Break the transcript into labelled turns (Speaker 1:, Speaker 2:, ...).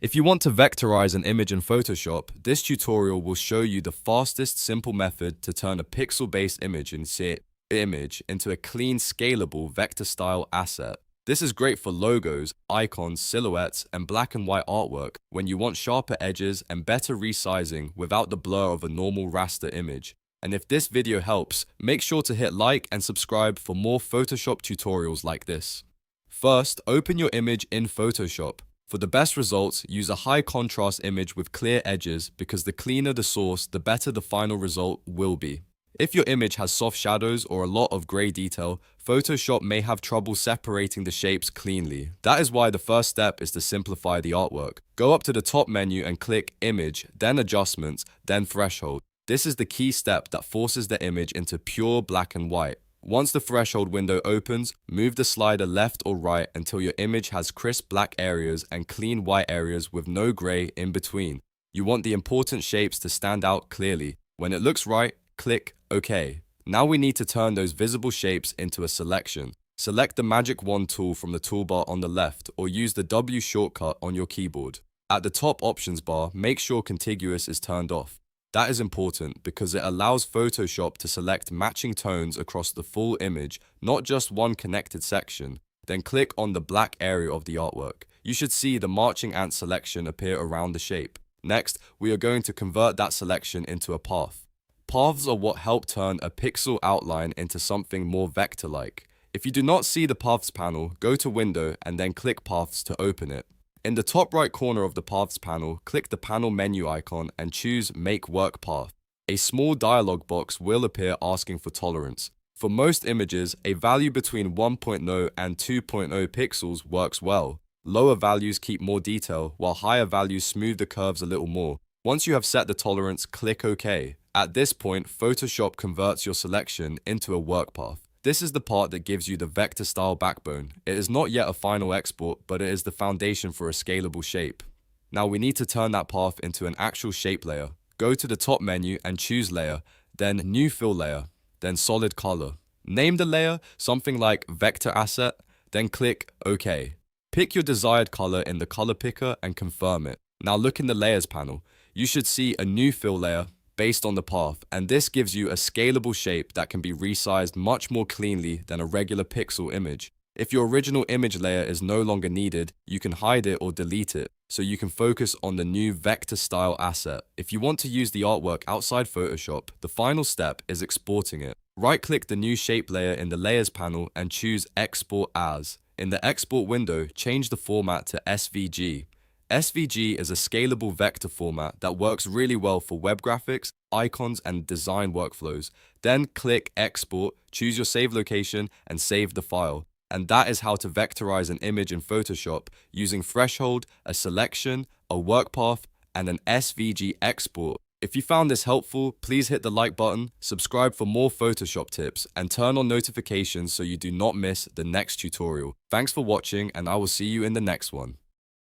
Speaker 1: If you want to vectorize an image in Photoshop, this tutorial will show you the fastest, simple method to turn a pixel-based image into a clean, scalable vector-style asset. This is great for logos, icons, silhouettes, and black and white artwork when you want sharper edges and better resizing without the blur of a normal raster image. And if this video helps, make sure to hit like and subscribe for more Photoshop tutorials like this. First, open your image in Photoshop. For the best results, use a high contrast image with clear edges because the cleaner the source, the better the final result will be. If your image has soft shadows or a lot of grey detail, Photoshop may have trouble separating the shapes cleanly. That is why the first step is to simplify the artwork. Go up to the top menu and click Image, then Adjustments, then Threshold. This is the key step that forces the image into pure black and white. Once the threshold window opens, move the slider left or right until your image has crisp black areas and clean white areas with no grey in between. You want the important shapes to stand out clearly. When it looks right, click OK. Now we need to turn those visible shapes into a selection. Select the Magic Wand tool from the toolbar on the left or use the W shortcut on your keyboard. At the top options bar, make sure Contiguous is turned off. That is important because it allows Photoshop to select matching tones across the full image, not just one connected section. Then click on the black area of the artwork. You should see the marching ant selection appear around the shape. Next, we are going to convert that selection into a path. Paths are what help turn a pixel outline into something more vector-like. If you do not see the Paths panel, go to Window and then click Paths to open it. In the top right corner of the Paths panel, click the panel menu icon and choose Make Work Path. A small dialog box will appear asking for tolerance. For most images, a value between 1.0 and 2.0 pixels works well. Lower values keep more detail, while higher values smooth the curves a little more. Once you have set the tolerance, click OK. At this point, Photoshop converts your selection into a work path. This is the part that gives you the vector style backbone. It is not yet a final export, but it is the foundation for a scalable shape. Now we need to turn that path into an actual shape layer. Go to the top menu and choose Layer, then New Fill Layer, then Solid Color. Name the layer something like Vector Asset, then click OK. Pick your desired color in the color picker and confirm it. Now look in the Layers panel. You should see a new fill layer based on the path, and this gives you a scalable shape that can be resized much more cleanly than a regular pixel image. If your original image layer is no longer needed, you can hide it or delete it, so you can focus on the new vector style asset. If you want to use the artwork outside Photoshop, the final step is exporting it. Right-click the new shape layer in the Layers panel and choose Export As. In the Export window, change the format to SVG. SVG is a scalable vector format that works really well for web graphics, icons, and design workflows. Then click Export, choose your save location, and save the file. And that is how to vectorize an image in Photoshop using Threshold, a selection, a work path, and an SVG export. If you found this helpful, please hit the like button, subscribe for more Photoshop tips, and turn on notifications so you do not miss the next tutorial. Thanks for watching, and I will see you in the next one.